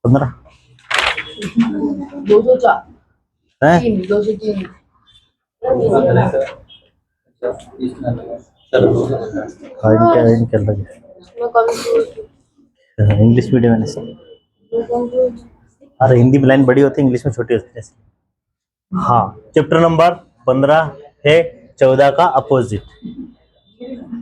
15 204 है 203 इनके लगे इंग्लिश मीडियम है ना। अरे हिंदी में लाइन बड़ी होती है, इंग्लिश में छोटी होती है। हाँ, चैप्टर नंबर 15 है 14 का अपोजिट।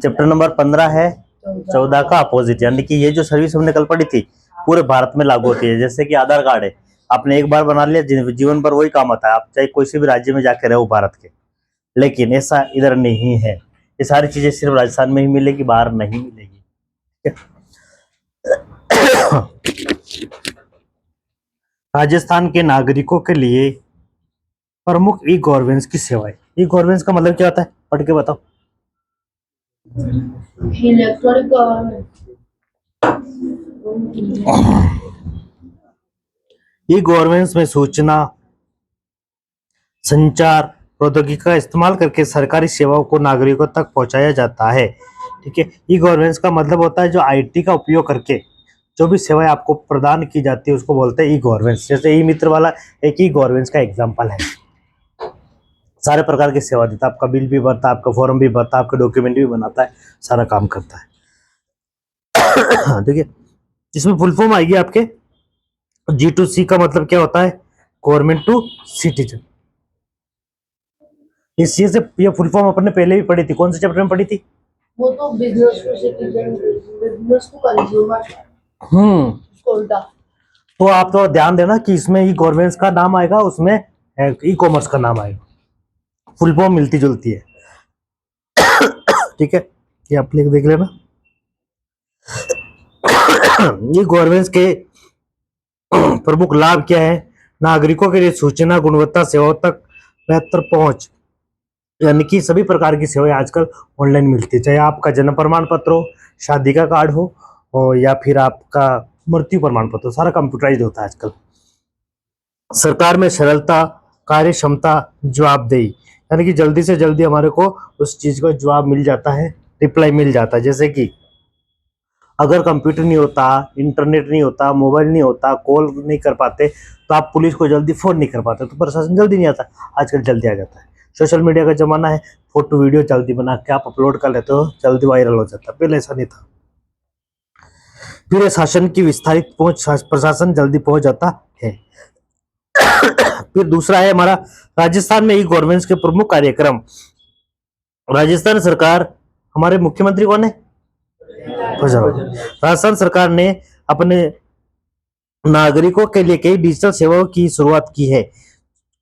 चैप्टर नंबर 15 है 14 का अपोजिट, यानी कि ये जो सर्विस हमने कल पढ़ी थी पूरे भारत में लागू होती है। जैसे कि आधार कार्ड है, आपने एक बार बना लिया, जीवन भर वही काम आता है, आप चाहे कोई से भी राज्य में जाके रहो भारत के। लेकिन ऐसा इधर नहीं है, ये सारी चीजें सिर्फ राजस्थान में ही मिलेगी, बाहर नहीं मिलेगी। राजस्थान के नागरिकों के लिए प्रमुख ई गवर्नेंस की सेवाएं। ई गवर्नेंस का मतलब क्या होता है, पढ़ के बताओ। Electronic government. ई गवर्नेंस में सूचना संचार प्रौद्योगिकी का इस्तेमाल करके सरकारी सेवाओं को नागरिकों तक पहुंचाया जाता है। ठीक है, ई गवर्नेंस का मतलब होता है जो आईटी का उपयोग करके जो भी सेवाएं आपको प्रदान की जाती है उसको बोलते हैं ई गवर्नेंस। जैसे ई मित्र वाला एक ई गवर्नेंस का एग्जांपल है। सारे प्रकार की सेवा देता है, आपका बिल भी भरता है, आपका फॉर्म भी भरता है, आपका डॉक्यूमेंट भी बनाता है, सारा काम करता है। ठीक है, इसमें फुल फॉर्म आएगी आपके G2C का मतलब क्या होता है, गवर्नमेंट टू सिटीजन। इस चीज से ये फुल फॉर्म अपने पहले भी पढ़ी थी, कौन से चैप्टर में पढ़ी थी? वो तो business to citizen, business to consumer. उल्टा। तो आप तो ध्यान देना कि इसमें ई गवर्नेंस का नाम आएगा, उसमें ई कॉमर्स का नाम आएगा, फुल फॉर्म मिलती जुलती है। ठीक है, ये आप लिख देख लेना। ये गवर्नेंस के प्रमुख लाभ क्या है? नागरिकों के लिए सूचना गुणवत्ता सेवाओं तक बेहतर पहुंच, यानी कि सभी प्रकार की सेवाएं आजकल ऑनलाइन मिलती है, चाहे आपका जन्म प्रमाण पत्र हो, शादी का कार्ड हो या फिर आपका मृत्यु प्रमाण पत्र, सारा कंप्यूटराइज होता है आजकल। सरकार में सरलता, कार्य क्षमता, जवाबदेही, यानी कि जल्दी से जल्दी हमारे को उस चीज का जवाब मिल जाता है, रिप्लाई मिल जाता है। जैसे कि अगर कंप्यूटर नहीं होता, इंटरनेट नहीं होता, मोबाइल नहीं होता, कॉल नहीं कर पाते, तो आप पुलिस को जल्दी फोन नहीं कर पाते, तो प्रशासन जल्दी नहीं आता। आजकल जल्दी आ जाता है, सोशल मीडिया का जमाना है, फोटो वीडियो जल्दी बना के आप अपलोड कर लेते हो, जल्दी वायरल हो जाता है। पहले ऐसा नहीं था। फिर शासन की विस्तारित पहुंच, प्रशासन जल्दी पहुंच जाता है। फिर दूसरा है हमारा राजस्थान में ई गवर्नेंस के प्रमुख कार्यक्रम। राजस्थान सरकार, हमारे मुख्यमंत्री कौन है? राजस्थान सरकार ने अपने नागरिकों के लिए कई डिजिटल सेवाओं की शुरुआत की है।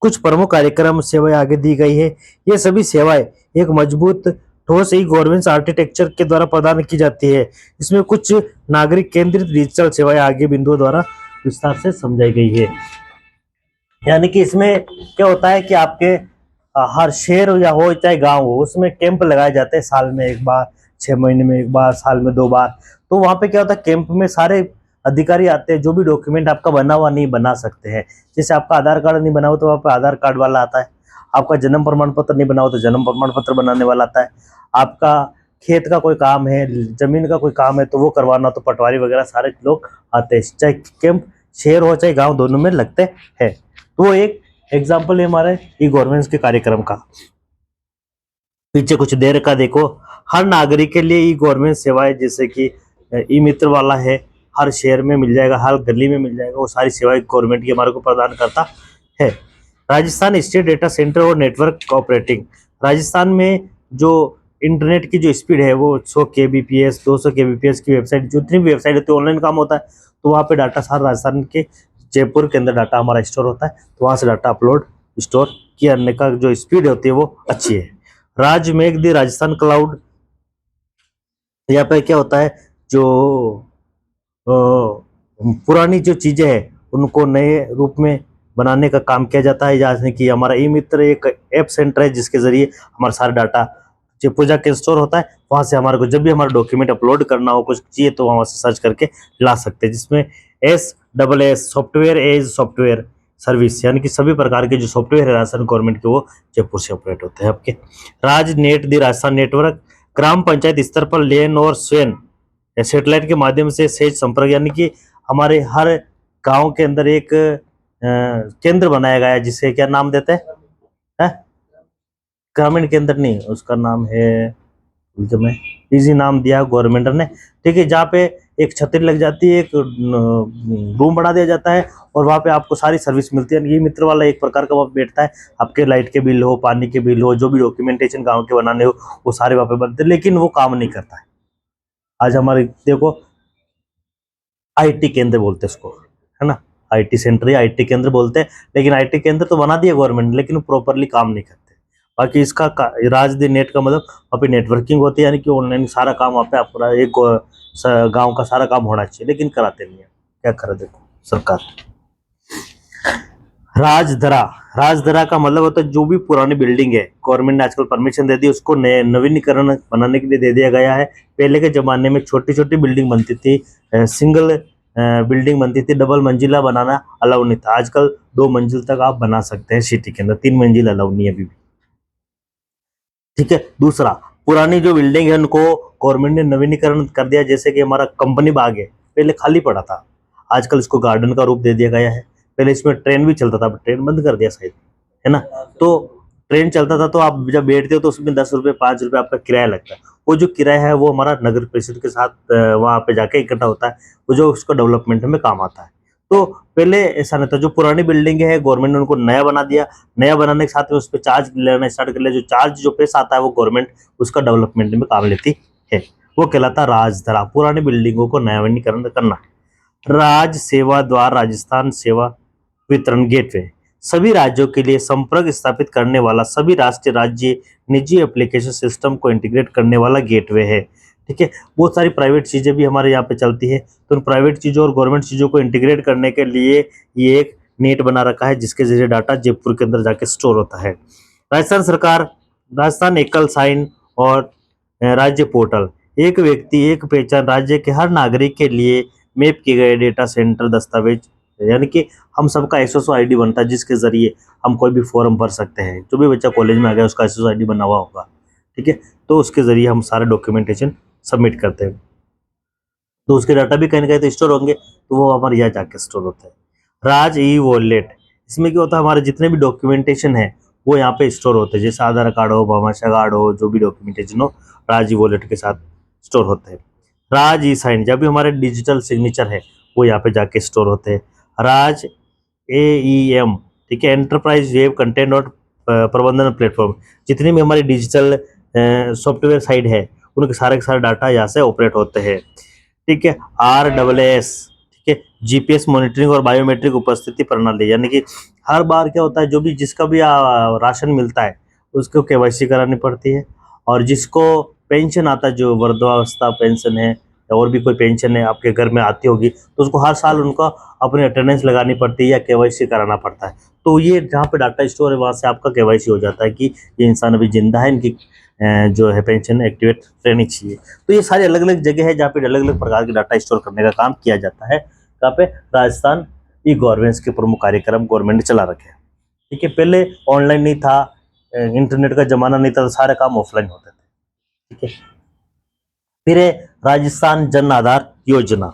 कुछ प्रमुख कार्यक्रम सेवाएं आगे दी गई है। ये सभी सेवाएं एक मजबूत ठोस ई गवर्नेंस आर्किटेक्चर के द्वारा प्रदान की जाती है। इसमें कुछ नागरिक केंद्रित डिजिटल सेवाएं आगे बिंदुओं द्वारा विस्तार से समझाई गई है। यानी कि इसमें क्या होता है कि आपके हर शहर या हो चाहे गांव हो, उसमें कैंप लगाए जाते हैं, साल में एक बार, 6 महीने में एक बार, साल में 2 बार। तो वहां पे क्या होता है, कैंप में सारे अधिकारी आते हैं, जो भी डॉक्यूमेंट आपका बना हुआ नहीं बना सकते हैं। जैसे आपका आधार कार्ड नहीं बना हुआ तो वहाँ पे आधार कार्ड वाला आता है, आपका जन्म प्रमाण पत्र नहीं बना हुआ तो जन्म प्रमाण पत्र बनाने वाला आता है, आपका खेत का कोई काम है, जमीन का कोई काम है तो वो करवाना तो पटवारी वगैरह सारे लोग आते हैं। चाहे कैंप शहर हो चाहे गाँव, दोनों में लगते हैं। तो एक एग्जाम्पल है हमारे ई गवर्नेंस के कार्यक्रम का। पीछे कुछ देर का देखो, हर नागरिक के लिए ई गवर्नेंस सेवाएं, जैसे कि ई मित्र वाला है, हर शहर में मिल जाएगा, हर गली में मिल जाएगा, वो सारी सेवाएं गवर्नमेंट की हमारे को प्रदान करता है। राजस्थान स्टेट डेटा सेंटर और नेटवर्क ऑपरेटिंग। राजस्थान में जो इंटरनेट की जो स्पीड है वो 100 kbps 200 kbps की वेबसाइट, जितनी भी वेबसाइट होती है ऑनलाइन काम होता है, तो वहाँ पे डाटा सारा राजस्थान के जयपुर के अंदर डाटा हमारा स्टोर होता है, तो वहाँ से डाटा अपलोड स्टोर करने का जो स्पीड होती है वो अच्छी है। राज मेघ दी राजस्थान क्लाउड, यहाँ पे क्या होता है, जो पुरानी जो चीजें हैं उनको नए रूप में बनाने का काम किया जाता है। जैसे कि हमारा ई मित्र एक ऐप सेंटर है जिसके जरिए हमारा सारा डाटा जो पूजा के स्टोर होता है, वहां से हमारे को जब भी हमारा डॉक्यूमेंट अपलोड करना हो, कुछ चाहिए तो वहां से सर्च करके ला सकते हैं। जिसमें SSS software as software service, यानी कि सभी प्रकार के जो सॉफ्टवेयर है राजस्थान गवर्नमेंट के वो जयपुर से ऑपरेट होते हैं आपके। राज नेट दी राजस्थान नेटवर्क, ग्राम पंचायत स्तर पर लेन और स्वयं सैटेलाइट के माध्यम से सहज संपर्क, यानी कि हमारे हर गांव के अंदर एक केंद्र बनाया गया है, जिसे क्या नाम देते हैं? ग्रामीण केंद्र नहीं, उसका नाम है, जो मैं इजी नाम दिया गवर्नमेंट ने, ठीक है, जहाँ पे एक छतरी लग जाती है, एक रूम बना दिया जाता है और वहाँ पे आपको सारी सर्विस मिलती है। ये मित्र वाला एक प्रकार का वहाँ पे बैठता है, आपके लाइट के बिल हो, पानी के बिल हो, जो भी डॉक्यूमेंटेशन गाँव के बनाने हो, वो सारे वहाँ पे बनते हैं, लेकिन वो काम नहीं करता है। आज हमारे देखो आईटी केंद्र बोलते हैं उसको, है ना, आईटी सेंटर या आईटी केंद्र बोलते हैं, लेकिन आईटी केंद्र तो बना दिया गवर्नमेंट ने, लेकिन प्रॉपरली काम नहीं करते। बाकी इसका राजदी नेट का मतलब वहाँ पे नेटवर्किंग होती है, यानी कि ऑनलाइन सारा काम वहाँ पे आपका एक गांव का सारा काम होना चाहिए, लेकिन कराते नहीं है। क्या करे देखो सरकार। राजधरा, राजधरा का मतलब होता है जो भी पुरानी बिल्डिंग है, गवर्नमेंट ने आजकल परमिशन दे दी, उसको नवीनीकरण बनाने के लिए दे दिया गया है। पहले के जमाने में छोटी छोटी बिल्डिंग बनती थी, सिंगल बिल्डिंग बनती थी, डबल मंजिला बनाना अलाउ नहीं था। आजकल 2 मंजिल तक आप बना सकते हैं सिटी के अंदर, 3 मंजिल अलाउ नहीं है अभी भी, ठीक है। दूसरा, पुरानी जो बिल्डिंग है उनको गवर्नमेंट ने नवीनीकरण कर दिया, जैसे कि हमारा कंपनी बाग है, पहले खाली पड़ा था, आजकल इसको गार्डन का रूप दे दिया गया है। पहले इसमें ट्रेन भी चलता था, ट्रेन बंद कर दिया शायद, है ना। तो ट्रेन चलता था तो आप जब बैठते हो तो उसमें 10 रुपये 5 रुपये आपका किराया लगता है। वो जो किराया है वो हमारा नगर परिषद के साथ वहाँ पे जाके इकट्ठा होता है, वो जो उसको डेवलपमेंट में काम आता है। तो पहले ऐसा नहीं था, जो पुरानी बिल्डिंग है गवर्नमेंट ने उनको नया बना दिया, नया बनाने के साथ में उस पर चार्ज लेना स्टार्ट कर लिया। जो चार्ज जो पैसा आता है वो गवर्नमेंट उसका डेवलपमेंट में काम लेती है, वो कहलाता राजधरा, पुरानी बिल्डिंगों को नवीनीकरण करना। राज सेवा द्वार, राजस्थान सेवा वितरण गेटवे, सभी राज्यों के लिए संपर्क स्थापित करने वाला, सभी राष्ट्रीय राज्य निजी एप्लीकेशन सिस्टम को इंटीग्रेट करने वाला गेटवे है, ठीक है। बहुत सारी प्राइवेट चीजें भी हमारे यहाँ पे चलती है, तो उन प्राइवेट चीजों और गवर्नमेंट चीजों को इंटीग्रेट करने के लिए ये एक नेट बना रखा है, जिसके जरिए डाटा जयपुर के अंदर जाके स्टोर होता है। राजस्थान सरकार, राजस्थान एकल साइन और राज्य पोर्टल, एक व्यक्ति एक पहचान, राज्य के हर नागरिक के लिए मैप किए गए डेटा सेंटर दस्तावेज, यानी कि हम सबका एसएसओ आईडी बनता है, जिसके जरिए हम कोई भी फॉर्म भर सकते हैं। जो भी बच्चा कॉलेज में आ गया उसका एसएसओ आईडी बना हुआ होगा, ठीक है, तो उसके जरिए हम सारे डॉक्यूमेंटेशन सबमिट करते हैं, तो उसके डाटा भी कहीं ना कहीं तो स्टोर होंगे, तो वो हमारे यहाँ जाके स्टोर होते हैं। राज ई वॉलेट, इसमें क्या होता है, हमारे जितने भी डॉक्यूमेंटेशन है वो यहाँ पे स्टोर होते हैं, जैसे आधार कार्ड हो, भामाशाह कार्ड हो, जो भी डॉक्यूमेंटेशन हो राज ई वॉलेट के साथ स्टोर होते हैं। राज ई साइन, जब भी हमारे डिजिटल सिग्नेचर है वो यहाँ पे जाके स्टोर होते हैं। राज AEM, ठीक है, एंटरप्राइज वेब कंटेंट और प्रबंधन प्लेटफॉर्म, जितनी भी हमारी डिजिटल सॉफ्टवेयर साइट है उनके सारे के सारे डाटा यहाँ से ऑपरेट होते हैं, ठीक है। RSS, ठीक है, GPS मॉनिटरिंग और बायोमेट्रिक उपस्थिति प्रणाली, यानी कि हर बार क्या होता है, जो भी जिसका भी राशन मिलता है उसको KYC करानी पड़ती है, और जिसको पेंशन आता है, जो वृद्धावस्था पेंशन है या और भी कोई पेंशन है आपके घर में आती होगी, तो उसको हर साल उनका अपनी अटेंडेंस लगानी पड़ती है या KYC कराना पड़ता है। तो ये जहाँ पे डाटा स्टोर है वहाँ से आपका KYC हो जाता है कि ये इंसान अभी जिंदा है, इनकी जो है पेंशन एक्टिवेट रहनी चाहिए। तो ये सारी अलग अलग जगह है जहाँ पे अलग अलग प्रकार के डाटा स्टोर करने का काम किया जाता है। कहाँ पे? राजस्थान ई गवर्नेंस के प्रमुख कार्यक्रम गवर्नमेंट ने चला रखे हैं, ठीक है। पहले ऑनलाइन नहीं था, इंटरनेट का जमाना नहीं था, तो सारे काम ऑफलाइन होते थे, ठीक है। फिर है राजस्थान जन आधार योजना,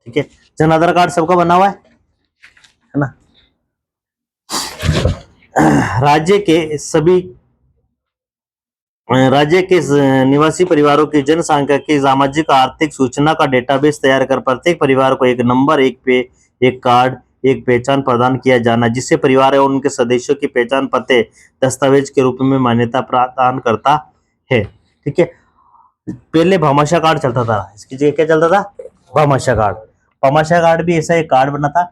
ठीक है, जन आधार कार्ड सबका बना हुआ है ना। राज्य के निवासी परिवारों की जनसंख्या की सामाजिक आर्थिक सूचना का डेटाबेस तैयार कर प्रत्येक परिवार को एक नंबर, एक कार्ड, एक पहचान प्रदान किया जाना, जिससे परिवार और उनके सदस्यों की पहचान पते दस्तावेज के रूप में मान्यता प्रदान करता है, ठीक है। पहले भामाशाह कार्ड चलता था, इसकी जगह क्या चलता था? भामाशाह कार्ड। भामाशाह कार्ड भी ऐसा एक कार्ड बना था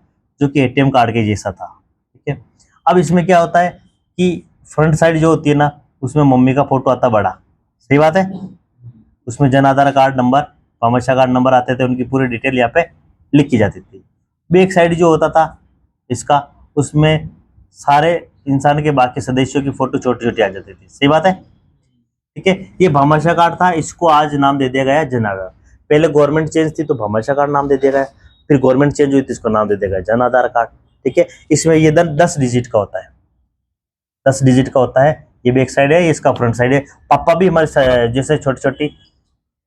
जो कि ATM कार्ड के जैसा था, ठीक है। अब इसमें क्या होता है कि फ्रंट साइड जो होती है ना, उसमें मम्मी का फोटो आता बड़ा, सही बात है, उसमें Jan Aadhaar card number, Bhamashah card number आते थे, उनकी पूरी डिटेल यहाँ पे लिखी जाती थी। बैक साइड जो होता था इसका, उसमें सारे इंसान के बाकी सदस्यों की फोटो छोटी छोटी आ जाती थी, सही बात है, ठीक है। ये भामाशाह कार्ड था, इसको आज नाम दे दिया गया जन आधार। पहले गवर्नमेंट चेंज थी तो भामाशाह कार्ड नाम दे दिया गया, फिर गवर्नमेंट चेंज हुई तो इसको नाम दे दिया गया जन आधार कार्ड, ठीक है। इसमें ये 10 डिजिट का होता है, 10 डिजिट का होता है। ये बैक साइड है, इसका फ्रंट साइड है। पापा भी हमारे जैसे छोटी छोटी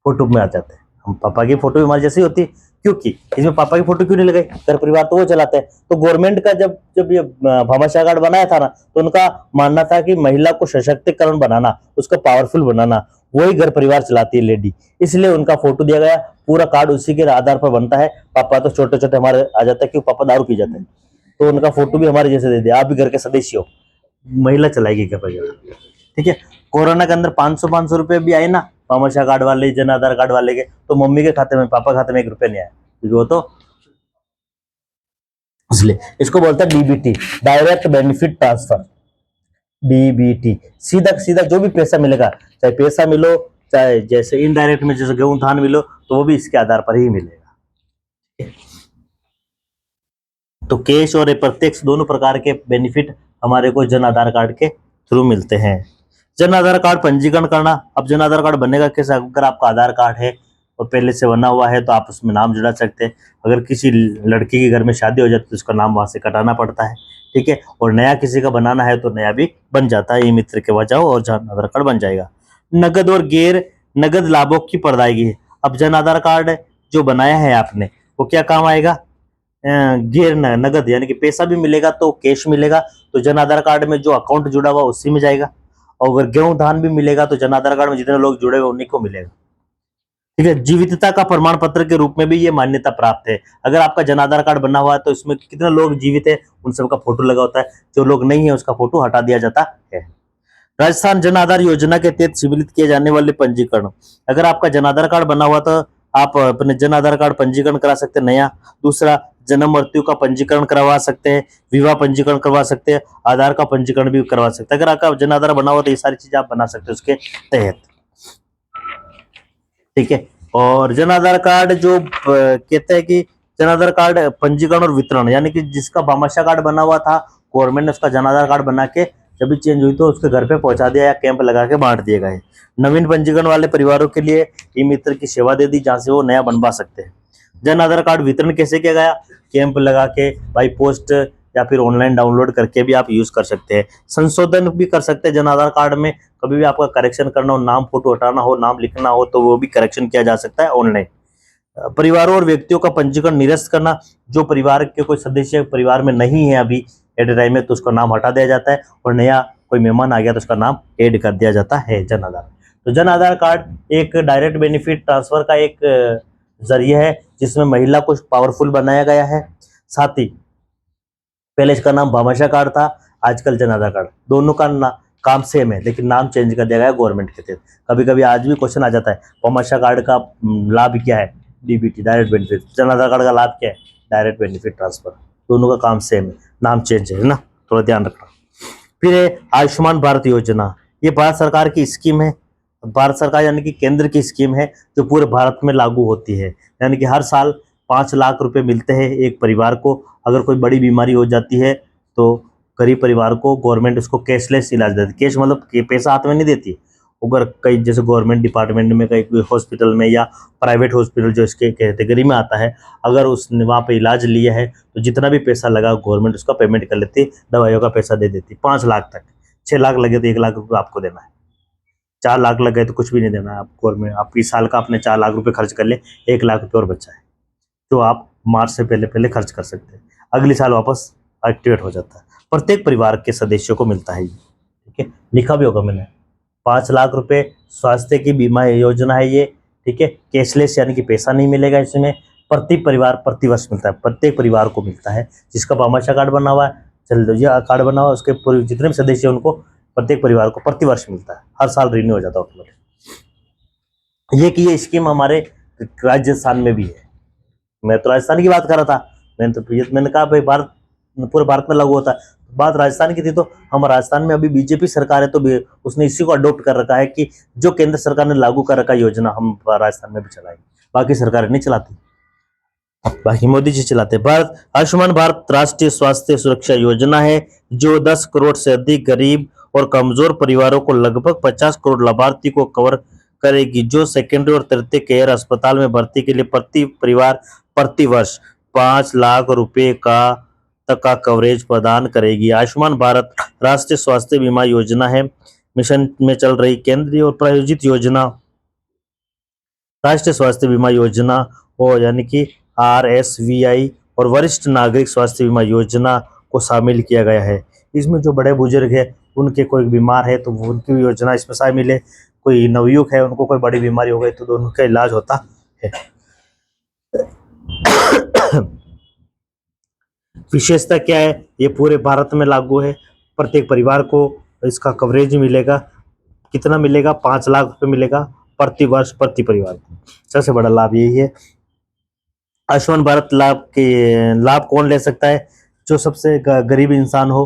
फोटो में आ जाते हैं, हम पापा की फोटो भी हमारी जैसी होती है, क्योंकि इसमें पापा की फोटो क्यों नहीं लगाई? घर परिवार तो वो चलाते हैं। तो गवर्नमेंट का जब जब ये भामाशाह कार्ड बनाया था ना, तो उनका मानना था कि महिला को सशक्तिकरण बनाना, उसको पावरफुल बनाना, वही घर परिवार चलाती है लेडी, इसलिए उनका फोटो दिया गया। पूरा कार्ड उसी के आधार पर बनता है। पापा तो छोटे छोटे हमारे आ जाते हैं, क्यों? पापा दारू पी जाते हैं, तो उनका फोटो भी हमारे जैसे दे दिया, आप भी घर के सदस्य हो, महिला चलाएगी घर परिवार। ठीक है। कोरोना के अंदर 500 रुपए भी आए ना, भामाशाह कार्ड वाले, जन आधार कार्ड वाले के, तो मम्मी के खाते में, पापा खाते में 1 रुपया नहीं आया, क्योंकि वो तो, इसलिए इसको बोलते हैं DBT, direct benefit transfer. DBT, सीधा सीधा जो भी पैसा मिलेगा, चाहे पैसा मिलो, चाहे जैसे इनडायरेक्ट में जैसे गेहूं धान मिलो, तो वो भी इसके आधार पर ही मिलेगा। तो कैश और प्रत्यक्ष दोनों प्रकार के बेनिफिट हमारे को जन आधार कार्ड के थ्रू मिलते हैं। जन आधार कार्ड पंजीकरण करना। अब जन आधार कार्ड बनेगा कैसे? अगर आपका आधार कार्ड है और पहले से बना हुआ है, तो आप उसमें नाम जुड़ा सकते हैं। अगर किसी लड़की के घर में शादी हो जाती है, तो उसका नाम वहां से कटाना पड़ता है। ठीक है। और नया किसी का बनाना है, तो नया भी बन जाता है। ई मित्र के वजह और जन आधार कार्ड बन जाएगा। नगद और गैर नगद लाभों की प्रदायगी। अब जन आधार कार्ड जो बनाया है आपने, वो क्या काम आएगा? गैर नगद, यानी कि पैसा भी मिलेगा तो कैश मिलेगा, तो जन आधार कार्ड में जो अकाउंट जुड़ा हुआ उसी में जाएगा। और अगर गेहूं धान भी मिलेगा, तो जन आधार कार्ड में जितने लोग जुड़े हुए उन्हीं को मिलेगा। ठीक है। जीवितता का प्रमाण पत्र के रूप में भी ये मान्यता प्राप्त है। अगर आपका जन आधार कार्ड बना हुआ है, तो इसमें कितने लोग जीवित है उन सबका फोटो लगा होता है, जो लोग नहीं है उसका फोटो हटा दिया जाता है। राजस्थान जन आधार योजना के तहत सम्मिलित किए जाने वाले पंजीकरण। अगर आपका जन आधार कार्ड बना हुआ, तो आप अपने जन आधार कार्ड पंजीकरण करा सकते हैं नया। दूसरा, जन्म मृत्यु का पंजीकरण करवा सकते हैं, विवाह पंजीकरण करवा सकते हैं, आधार का पंजीकरण भी करवा सकते हैं। अगर आपका जन आधार बना हुआ, तो ये सारी चीजें आप बना सकते हैं उसके तहत। ठीक है। और जन आधार कार्ड जो कहते हैं कि जन आधार कार्ड पंजीकरण और वितरण, यानी कि जिसका भामाशाह कार्ड बना हुआ था, गवर्नमेंट ने उसका जन आधार कार्ड बना के जब भी चेंज हुई, तो उसके घर पे पहुंचा दिया या कैंप लगा के बांट दिए गए। नवीन पंजीकरण वाले परिवारों के लिए ई मित्र की सेवा दे दी, जहां से वो नया बनवा सकते हैं। जन आधार कार्ड वितरण कैसे किया गया? कैंप लगा के, बाई पोस्ट या फिर ऑनलाइन डाउनलोड करके भी आप यूज कर सकते हैं। संशोधन भी कर सकते हैं जन आधार कार्ड में। कभी भी आपका करेक्शन करना हो, नाम फोटो हटाना हो, नाम लिखना हो, तो वो भी करेक्शन किया जा सकता है ऑनलाइन। परिवारों और व्यक्तियों का पंजीकरण निरस्त करना। जो परिवार के कोई सदस्य परिवार में नहीं है अभी एट टाइम में, तो उसका नाम हटा दिया जाता है, और नया कोई मेहमान आ गया तो उसका नाम ऐड कर दिया जाता है जन आधार। तो जन आधार कार्ड एक डायरेक्ट बेनिफिट ट्रांसफर का एक जरिए है, जिसमें महिला को पावरफुल बनाया गया है। साथ ही पहले इसका नाम भामाशाह कार्ड था, आजकल जन आधार कार्ड, दोनों का काम सेम है, लेकिन नाम चेंज कर दिया गया गवर्नमेंट के तहत। कभी कभी आज भी क्वेश्चन आ जाता है, भामाशाह कार्ड का लाभ क्या है? DBT, direct benefit. जन आधार कार्ड का लाभ क्या है? Direct benefit transfer. दोनों का काम सेम है, नाम चेंज है ना, थोड़ा ध्यान रखना। फिर है आयुष्मान भारत योजना। ये भारत सरकार की स्कीम है। भारत सरकार यानी कि केंद्र की स्कीम है, जो पूरे भारत में लागू होती है। यानी कि हर साल 5 लाख रुपए मिलते हैं एक परिवार को। अगर कोई बड़ी बीमारी हो जाती है, तो गरीब परिवार को गवर्नमेंट उसको कैशलेस इलाज देती है। कैश मतलब कि पैसा हाथ में नहीं देती। अगर कई जैसे गवर्नमेंट डिपार्टमेंट में, कई हॉस्पिटल में या प्राइवेट हॉस्पिटल जो इसके कैटेगरी में आता है, अगर उसने वहाँ पे इलाज लिया है, तो जितना भी पैसा लगा गवर्नमेंट उसका पेमेंट कर लेती, दवाइयों का पैसा दे देती। 5 लाख तक। 6 लाख लगे तो 1 लाख रुपये आपको देना है। 4 लाख लग गए तो कुछ भी नहीं देना है आपको। गवर्नमेंट आपकी साल का आपने 4 लाख रुपए खर्च कर ले, 1 लाख रुपये और बचा है, तो आप मार्च से पहले पहले खर्च कर सकते हैं। अगले साल वापस एक्टिवेट हो जाता है। प्रत्येक परिवार के सदस्यों को मिलता है ये। ठीक है, लिखा भी होगा मैंने। 5 लाख रुपए स्वास्थ्य की बीमा योजना है ये। ठीक है, कैशलेस यानी कि पैसा नहीं मिलेगा इसमें। प्रति परिवार प्रति वर्ष मिलता है, प्रत्येक परिवार को मिलता है। जिसका भामाशाह कार्ड बना हुआ है, चल ये कार्ड बना हुआ है, उसके जितने भी सदस्य हैं उनको, प्रत्येक परिवार को प्रति वर्ष मिलता है। हर साल रिन्यू हो जाता है ऑटोमेटिक। ये कि ये स्कीम हमारे राजस्थान में भी है। मैं तो राजस्थान की बात कर रहा था। मैंने कहा भाई भारत, पूरे भारत में लागू होता है। बात राजस्थान की थी, तो हम राजस्थान में अभी बीजेपी सरकार है, तो उसने इसी को अडॉप्ट कर रखा है कि जो केंद्र सरकार ने लागू कर रखा योजना, हम राजस्थान में भी चलाएंगे। बाकी सरकारें नहीं चलाती, बाकी मोदी जी चलाते हैं। भारत आयुष्मान भारत राष्ट्रीय स्वास्थ्य सुरक्षा योजना है, जो 10 करोड़ से अधिक गरीब और कमजोर परिवारों को लगभग 50 करोड़ लाभार्थी को कवर करेगी, जो सेकेंडरी और तृतीय केयर अस्पताल में भर्ती के लिए प्रति परिवार प्रति वर्ष 5 लाख रुपए का तक का कवरेज प्रदान करेगी। आयुष्मान भारत राष्ट्रीय स्वास्थ्य बीमा योजना है, मिशन में चल रही केंद्रीय और प्रायोजित योजना राष्ट्रीय स्वास्थ्य बीमा योजना और यानी कि RSVI और वरिष्ठ नागरिक स्वास्थ्य बीमा योजना को शामिल किया गया है। इसमें जो बड़े बुजुर्ग है उनके कोई बीमार है तो उनकी भी योजना इसमें शामिल है। कोई नवयुवक है उनको कोई बड़ी बीमारी हो गई तो दोनों का इलाज होता है। विशेषता क्या है, ये पूरे भारत में लागू है। प्रत्येक परिवार को इसका कवरेज मिलेगा। कितना मिलेगा? 5 लाख रुपए मिलेगा प्रति वर्ष प्रति परिवार को। सबसे बड़ा लाभ यही है। आयुष्मान भारत लाभ कौन ले सकता है? जो सबसे गरीब इंसान हो,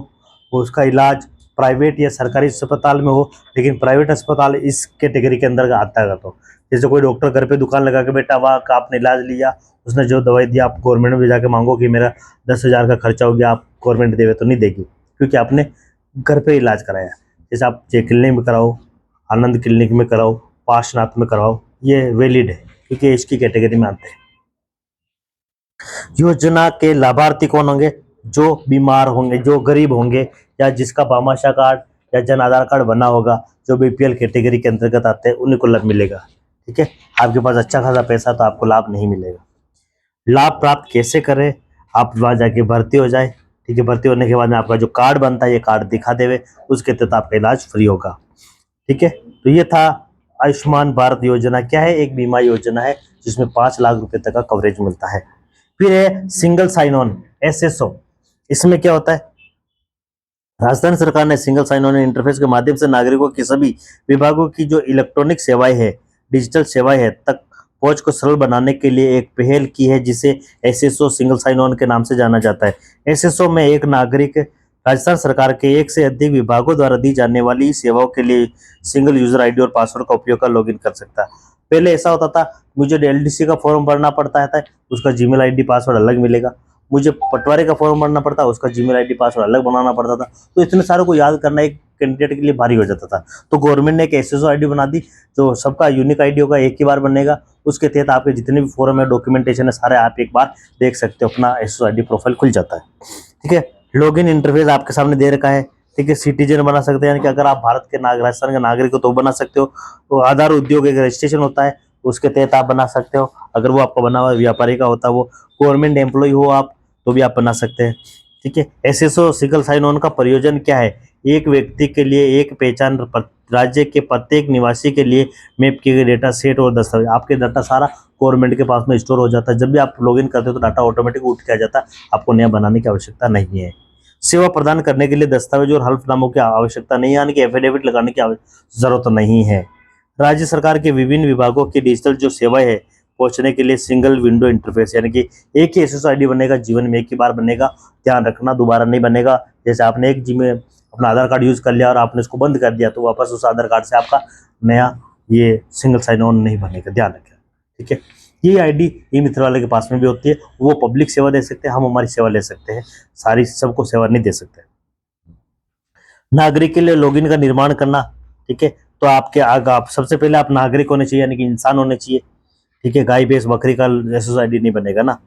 वो उसका इलाज प्राइवेट या सरकारी अस्पताल में हो, लेकिन प्राइवेट अस्पताल इस कैटेगरी के अंदर आता है। तो जैसे कोई डॉक्टर घर पे दुकान लगा के बैठा हुआ, आपने इलाज लिया, उसने जो दवाई दी, आप गवर्नमेंट में जाके मांगो कि मेरा 10,000 का खर्चा हो गया, आप गवर्नमेंट देवे तो नहीं देगी, क्योंकि आपने घर पे इलाज कराया। जैसे आप जे क्लिनिक में कराओ, आनंद क्लिनिक में कराओ, पार्शनाथ में कराओ, ये वैलिड है क्योंकि इसकी कैटेगरी में आते हैं। योजना के लाभार्थी कौन होंगे? जो बीमार होंगे, जो गरीब होंगे, या जिसका भामाशाह कार्ड या जन आधार कार्ड बना होगा, जो BPL कैटेगरी के अंतर्गत आते हैं, उन्हीं को लाभ मिलेगा। ठीक है, आपके पास अच्छा खासा पैसा तो आपको लाभ नहीं मिलेगा। लाभ प्राप्त कैसे करें? आप वहाँ जाके भर्ती हो जाए। ठीक है, भर्ती होने के बाद में आपका जो कार्ड बनता है, ये कार्ड दिखा देवे, उसके तहत आपका इलाज फ्री होगा। ठीक है, तो ये था आयुष्मान भारत योजना। क्या है? एक बीमा योजना है जिसमें 5 लाख रुपए तक का कवरेज मिलता है। फिर है सिंगल साइन ऑन, SSO। इसमें क्या होता है? राजस्थान सरकार ने सिंगल साइन ऑन इंटरफेस के माध्यम से नागरिकों की सभी विभागों की जो इलेक्ट्रॉनिक सेवाएं है, डिजिटल सेवाएं है, तक पहुंच को सरल बनाने के लिए एक पहल की है, जिसे SSO सिंगल साइन ऑन के नाम से जाना जाता है। SSO में एक नागरिक राजस्थान सरकार के एक से अधिक विभागों द्वारा दी जाने वाली सेवाओं के लिए सिंगल यूजर ID और पासवर्ड का उपयोग कर लॉगिन कर सकता है। पहले ऐसा होता था, मुझे LDC का फॉर्म भरना पड़ता था, उसका जीमेल ID पासवर्ड अलग मिलेगा। मुझे पटवारी का फॉर्म भरना पड़ता, उसका जीमेल ID पासवर्ड अलग बनाना पड़ता था। तो इतने सारे को याद करना एक कैंडिडेट के लिए भारी हो जाता था। तो गवर्नमेंट ने एक SSO ID बना दी, जो सबका यूनिक ID होगा, एक ही बार बनेगा। उसके तहत आपके जितने भी फॉर्म है, डॉक्यूमेंटेशन है, सारे आप एक बार देख सकते हो, अपना SSO ID प्रोफाइल खुल जाता है। ठीक है, लॉगिन इंटरफेस आपके सामने दे रखा है। ठीक है, सिटीजन बना सकते हैं, यानी कि अगर आप भारत के राजस्थान के नागरिक हो तो बना सकते हो। तो आधार उद्योग एक रजिस्ट्रेशन होता है, उसके तहत आप बना सकते हो। अगर वो आपका बना हुआ व्यापारी का होता है, वो गवर्नमेंट एम्प्लॉय हो आप, तो भी आप बना सकते हैं। ठीक है, SSO सिंगल साइन ऑन का प्रयोजन क्या है? एक व्यक्ति के लिए एक पहचान राज्य के प्रत्येक निवासी के लिए मैप किए गए डेटा सेट और दस्तावेज, आपके डाटा सारा गवर्नमेंट के पास में स्टोर हो जाता है। जब भी आप लॉगिन करते हो तो डाटा ऑटोमेटिक उठ के आ जाता है, आपको नया बनाने की आवश्यकता नहीं है। सेवा प्रदान करने के लिए दस्तावेज और हल्फनामों की आवश्यकता नहीं है, यानी कि एफिडेविट लगाने की जरूरत नहीं है। राज्य सरकार के विभिन्न विभागों की डिजिटल जो सेवाएं है, पहुंचने के लिए सिंगल विंडो इंटरफेस, यानी कि एक ही SSO ID बनेगा, जीवन में एक ही बार बनेगा। ध्यान रखना, दोबारा नहीं बनेगा। जैसे आपने एक जीमेल अपना आधार कार्ड यूज कर लिया और आपने इसको बंद कर दिया, तो वापस उस आधार कार्ड से आपका नया ये सिंगल साइन ऑन नहीं बनेगा, ध्यान रखें। ठीक है, ये ID ई मित्र वाले के पास में भी होती है, वो पब्लिक सेवा दे सकते हैं, हम हमारी सेवा ले सकते हैं, सारी सबको सेवा नहीं दे सकते। नागरिक के लिए लॉगिन का निर्माण करना। ठीक है, तो आपके आप सबसे पहले आप नागरिक होने चाहिए, यानी कि इंसान होने चाहिए। ठीक है, गाय भैंस बकरी का SSO ID नहीं बनेगा ना।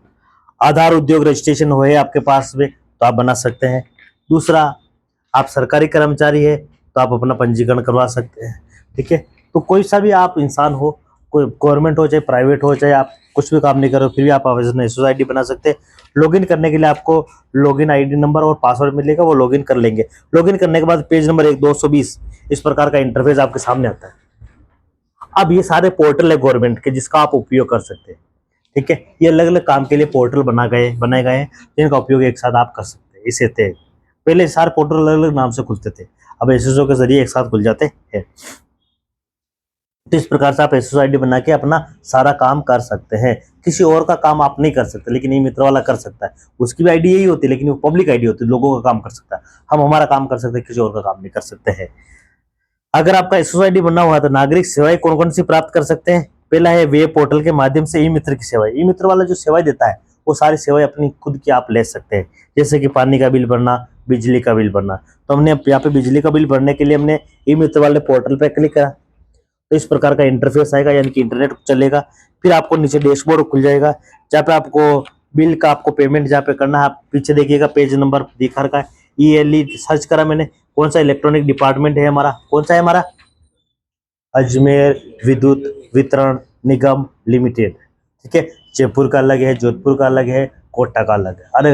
आधार उद्योग रजिस्ट्रेशन हो है आपके पास में तो आप बना सकते हैं। दूसरा, आप सरकारी कर्मचारी है तो आप अपना पंजीकरण करवा सकते हैं। ठीक है, तो कोई सा भी आप इंसान हो, कोई गवर्नमेंट हो चाहे प्राइवेट हो, चाहे आप कुछ भी काम नहीं करो, फिर भी आप SSO ID बना सकते हैं। लॉगिन करने के लिए आपको लॉगिन ID नंबर और पासवर्ड मिलेगा, वो लॉगिन कर लेंगे। लॉगिन करने के बाद पेज नंबर 220 इस प्रकार का इंटरफेस आपके सामने आता है। अब ये सारे पोर्टल है गवर्नमेंट के, जिसका आप उपयोग कर सकते हैं। ठीक है, ये अलग अलग काम के लिए पोर्टल बनाए गए हैं, जिनका उपयोग एक साथ आप कर सकते हैं। इसे थे पहले सारे पोर्टल अलग अलग नाम से खुलते थे, अब SSO के जरिए एक साथ खुल जाते हैं। तो इस प्रकार से आप SSO ID बना के अपना सारा काम कर सकते हैं। किसी और का काम आप नहीं कर सकते, लेकिन ये मित्र वाला कर सकता है। उसकी भी ID यही होती है, लेकिन वो पब्लिक ID होती है, लोगों का काम कर सकता है। हम हमारा काम कर सकते हैं, किसी और का काम नहीं कर सकते हैं। अगर आपका SSO ID बना हुआ है तो नागरिक सेवाएं कौन कौन सी प्राप्त कर सकते हैं? पहला है वेब पोर्टल के माध्यम से ई मित्र की सेवाएं। ई मित्र वाला जो सेवाएं देता है, वो सारी सेवाएं अपनी खुद की आप ले सकते हैं, जैसे कि पानी का बिल भरना, बिजली का बिल भरना। तो हमने यहाँ पे बिजली का बिल भरने के लिए हमने ई मित्र वाले पोर्टल पे क्लिक करा, तो इस प्रकार का इंटरफेस आएगा, यानी कि इंटरनेट चलेगा। फिर आपको नीचे डैशबोर्ड खुल जाएगा, जहाँ पे आपको बिल का आपको पेमेंट जहाँ पे करना है, आप पीछे देखिएगा पेज नंबर दिखा रखा है, ELE सर्च करा मैंने, कौन सा इलेक्ट्रॉनिक डिपार्टमेंट है हमारा, कौन सा है हमारा, अजमेर विद्युत वितरण निगम लिमिटेड। ठीक है, जयपुर का अलग है, जोधपुर का अलग है, कोटा का अलग है, अलग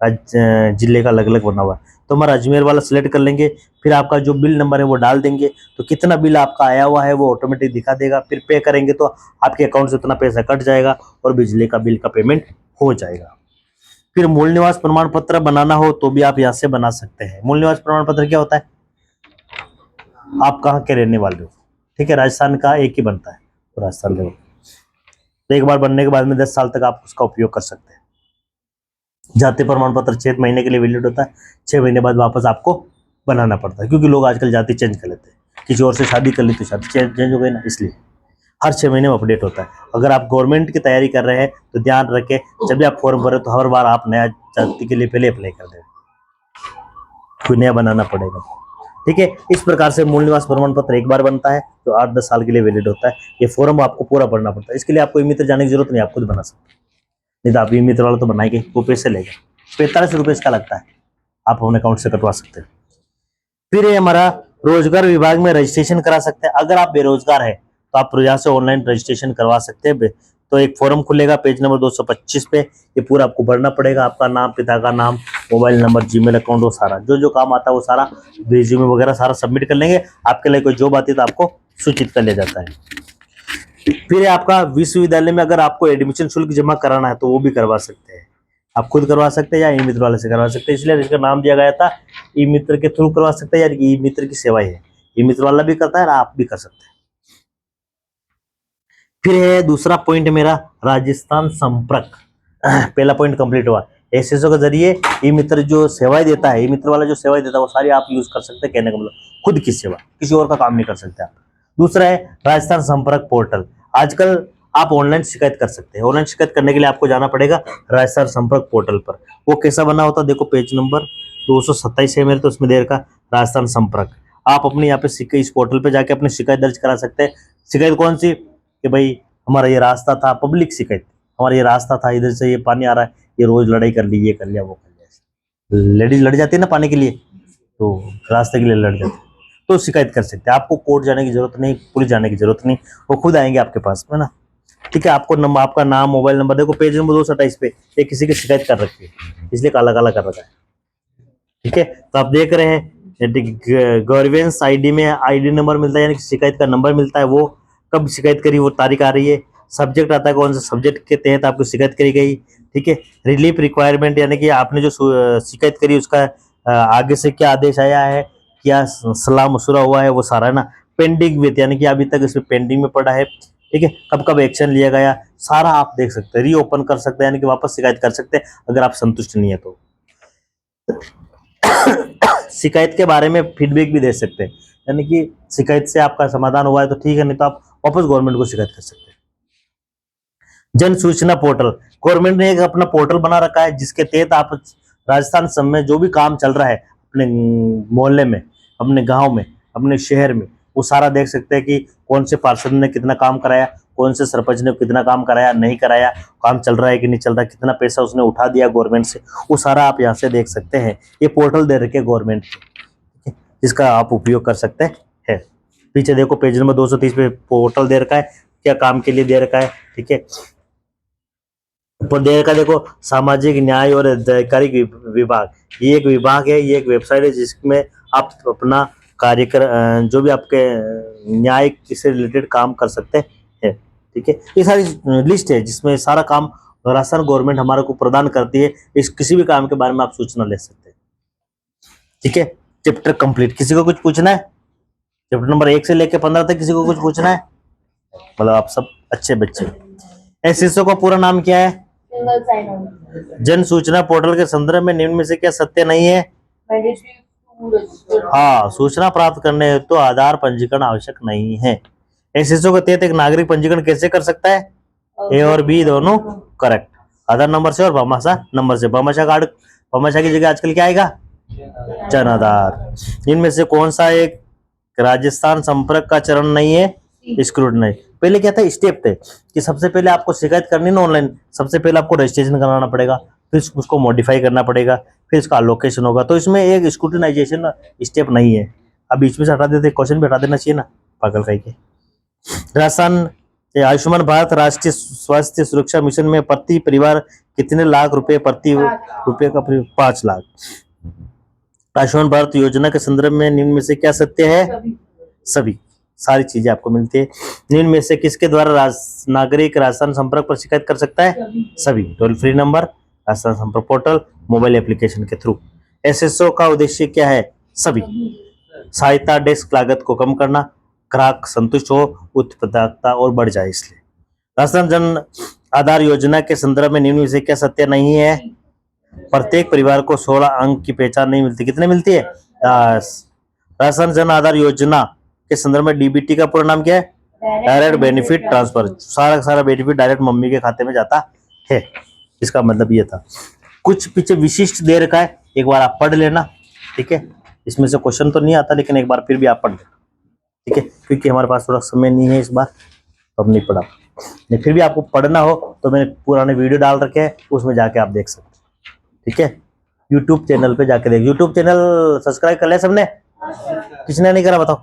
अलग जिले का अलग अलग बना हुआ है। तो हमारा अजमेर वाला सिलेक्ट कर लेंगे, फिर आपका जो बिल नंबर है वो डाल देंगे, तो कितना बिल आपका आया हुआ है वो ऑटोमेटिक दिखा देगा। फिर पे करेंगे तो आपके अकाउंट से उतना पैसा कट जाएगा और बिजली का बिल का पेमेंट हो जाएगा। फिर मूल निवास प्रमाण पत्र बनाना हो तो भी आप यहाँ से बना सकते हैं। मूल निवास प्रमाण पत्र क्या होता है, आप कहाँ के रहने वाले हो। ठीक है, राजस्थान का एक ही बनता है, तो राजस्थान में तो एक बार बनने के बाद में 10 साल तक आप उसका उपयोग कर सकते हैं। जाति प्रमाण पत्र 6 महीने के लिए वैलिड होता है, 6 महीने बाद वापस आपको बनाना पड़ता है, क्योंकि लोग आजकल जाति चेंज कर लेते हैं, किसी और से शादी कर ली तो शादी चेंज हो गई ना, इसलिए हर 6 महीने में अपडेट होता है। अगर आप गवर्नमेंट की तैयारी कर रहे हैं तो ध्यान रखें, जब भी आप फॉर्म भरे तो हर बार आप नया जाति के लिए पहले अप्लाई कर दें, कोई नया बनाना पड़ेगा। ठीक है, इस प्रकार से मूल निवास प्रमाण पत्र एक बार बनता है जो 8-10 साल के लिए वैलिड होता है। ये फॉर्म आपको पूरा भरना पड़ता है, इसके लिए आपको ई मित्र जाने की जरूरत नहीं, आप खुद बना सकते हैं। नहीं तो आप ई मित्र वाला तो बनाएंगे, वो पैसे लेगा, 45 रुपये इसका लगता है, आप अपने अकाउंट से कटवा सकते हैं। फिर ये हमारा रोजगार विभाग में रजिस्ट्रेशन करा सकते हैं। अगर आप बेरोजगार है तो आप यहाँ से ऑनलाइन रजिस्ट्रेशन करवा सकते हैं। तो एक फॉर्म खुलेगा पेज नंबर 225 पे, ये पूरा आपको भरना पड़ेगा, आपका नाम, पिता का नाम, मोबाइल नंबर, जीमेल अकाउंट, वो सारा जो जो काम आता है वो सारा, रिज्यूमे वगैरह सारा सबमिट कर लेंगे। आपके लिए कोई जॉब आती है तो आपको सूचित कर लिया जाता है। फिर आपका विश्वविद्यालय में अगर आपको एडमिशन शुल्क जमा कराना है तो वो भी करवा सकते हैं, आप खुद करवा सकते हैं या ई मित्र वाले से करवा सकते हैं, इसलिए इसका नाम दिया गया था ई मित्र के थ्रू करवा सकते हैं, या ई मित्र की सेवाएं है, ई मित्र वाला भी करता है और आप भी कर सकते हैं। फिर है दूसरा पॉइंट मेरा, राजस्थान संपर्क। पहला पॉइंट कंप्लीट हुआ। एसएसओ के जरिए ई मित्र जो सेवाएं देता है, ई मित्र वाला जो सेवाएं देता है वो सारी आप यूज कर सकते हैं, कहने का मतलब खुद की सेवा, किसी और का काम नहीं कर सकते आप। दूसरा है राजस्थान संपर्क पोर्टल। आजकल आप ऑनलाइन शिकायत कर सकते हैं, ऑनलाइन शिकायत करने के लिए आपको जाना पड़ेगा राजस्थान संपर्क पोर्टल पर। वो कैसा बना होता है, देखो पेज नंबर 227 है मेरे, तो उसमें दे रखा राजस्थान संपर्क। आप अपने यहाँ पे इस पोर्टल पे जाके अपनी शिकायत दर्ज करा सकते हैं। शिकायत कौन सी, कि भाई हमारा ये रास्ता था, पब्लिक शिकायत, हमारा ये रास्ता था, इधर से ये पानी आ रहा है, ये रोज लड़ाई कर ली, ये कर लिया, वो कर लिया। लेडीज लड़ जाती है ना पानी के लिए, तो रास्ते के लिए लड़ जाते हैं, तो शिकायत कर सकते हैं। आपको कोर्ट जाने की जरूरत नहीं, पुलिस जाने की जरूरत नहीं, वो खुद आएंगे आपके पास में ना। ठीक है, आपको नंबर, आपका नाम, मोबाइल नंबर, देखो पेज नंबर 227 पे ये किसी की शिकायत कर रखी है, इसलिए काला काला कर रखा है। ठीक है, तो आप देख रहे हैं गवर्नेंस आईडी में आईडी नंबर मिलता है, यानी कि शिकायत का नंबर मिलता है, वो कब शिकायत करी वो तारीख आ रही है। सब्जेक्ट आता है, कौन से सब्जेक्ट के तहत आपको शिकायत करी गई। ठीक है, रिलीफ रिक्वायरमेंट, यानी कि आपने जो शिकायत करी उसका आगे से क्या आदेश आया है, क्या सलाह मशुरा हुआ है, वो सारा है ना। पेंडिंग विथ, यानी कि अभी तक इसमें पेंडिंग में पड़ा है। ठीक है, कब कब एक्शन लिया गया, सारा आप देख सकते हैं। रीओपन कर सकते हैं, यानी कि वापस शिकायत कर सकते हैं अगर आप संतुष्ट नहीं है तो। शिकायत के बारे में फीडबैक भी दे सकते हैं, यानी कि शिकायत से आपका समाधान हुआ है तो ठीक है, नहीं तो आप वापस गवर्नमेंट को शिकायत कर सकते हैं। जन सूचना पोर्टल, गवर्नमेंट ने एक अपना पोर्टल बना रखा है जिसके तहत आप राजस्थान सब में जो भी काम चल रहा है अपने मोहल्ले में, अपने गांव में, अपने शहर में, वो सारा देख सकते हैं कि कौन से पार्षद ने कितना काम कराया, कौन से सरपंच ने कितना काम कराया, नहीं कराया, काम चल रहा है कि नहीं चल रहा, कितना पैसा उसने उठा दिया गवर्नमेंट से, वो सारा आप यहाँ से देख सकते हैं। ये पोर्टल दे रखे गवर्नमेंट के, जिसका आप उपयोग कर सकते हैं। पीछे देखो पेज नंबर 230 पे पोर्टल दे रखा है, क्या काम के लिए दे रखा है। ठीक है, ऊपर दे रखा देखो सामाजिक न्याय और अधिकारिक विभाग, ये एक विभाग है, ये एक वेबसाइट है जिसमें आप अपना कार्यक्रम जो भी आपके न्याय से रिलेटेड काम कर सकते हैं। ठीक है, ये सारी लिस्ट है जिसमें सारा काम राजस्थान गवर्नमेंट हमारे को प्रदान करती है। इस किसी भी काम के बारे में आप सूचना ले सकते हैं। ठीक है, चैप्टर कंप्लीट। किसी को कुछ पूछना है, चैप्टर नंबर 1 से लेकर 15 तक किसी को कुछ पूछना है, मतलब आप सब अच्छे बच्चे। एसएसओ का पूरा नाम क्या है, सिंगल साइन ऑन। जन सूचना पोर्टल के संदर्भ में निम्न में से क्या सत्य नहीं है। हाँ, सूचना प्राप्त करने हेतु तो आधार पंजीकरण आवश्यक नहीं है। एसएसओ के तहत एक नागरिक पंजीकरण कैसे कर सकता है, ए और बी दोनों करेक्ट, आधार नंबर से और भामाशाह नंबर से। भामाशाह कार्ड, भामाशाह की जगह आजकल क्या आएगा, जन आधार। इनमें से कौन सा एक राजस्थान संपर्क का चरण नहीं है, स्क्रूटनी। पहले क्या था, स्टेप थे कि सबसे पहले आपको शिकायत करनी ना ऑनलाइन, सबसे पहले आपको रजिस्ट्रेशन कराना पड़ेगा, फिर उसको मॉडिफाई करना पड़ेगा, फिर इसका अलोकेशन होगा। तो इसमें एक स्क्रूटिनाइजेशन स्टेप नहीं है। अब बीच में से हटा देते, क्वेश्चन भी हटा देना चाहिए ना, पागल कहीं के। राजस्थान ये आयुष्मान भारत राष्ट्रीय स्वास्थ्य सुरक्षा मिशन में प्रति परिवार कितने लाख रुपए प्रति रुपए का 5 लाख। आयुष्मान भारत योजना के संदर्भ में निम्न में से क्या सत्य है? सभी सभी सारी चीजें आपको मिलती है। निम्न में से किसके द्वारा नागरिक राजस्थान संपर्क पर शिकायत कर सकता है? सभी टोल फ्री नंबर, राजस्थान संपर्क पोर्टल, मोबाइल एप्लीकेशन के थ्रू। एसएसओ का उद्देश्य क्या है? सभी सहायता डेस्क लागत को कम करना, ग्राहक संतुष्ट हो, उत्पादकता और बढ़ जाए, इसलिए। राजस्थान जन आधार योजना के संदर्भ में निम्न में से क्या सत्य नहीं है? प्रत्येक परिवार को 16 अंक की पहचान नहीं मिलती। कितने मिलती है? 10। राजस्थान जन आधार योजना के संदर्भ में डीबीटी का पूरा नाम क्या है? Direct benefit transfer. सारा का सारा बेनिफिट डायरेक्ट मम्मी के खाते में जाता है, इसका मतलब ये था। कुछ पीछे विशिष्ट दे रखा है, एक बार आप पढ़ लेना, ठीक है। इसमें से क्वेश्चन तो नहीं आता, लेकिन एक बार फिर भी आप पढ़ लेना, ठीक है, क्योंकि हमारे पास थोड़ा समय नहीं है इस बार, तो अब नहीं पढ़ा। नहीं, फिर भी आपको पढ़ना हो तो मैंने पुराने वीडियो डाल रखे हैं, उसमें जाके आप देख सकते, ठीक है। यूट्यूब चैनल पे जाके देख। यूट्यूब चैनल सब्सक्राइब कर लिया सबने? किसने नहीं करा बताओ?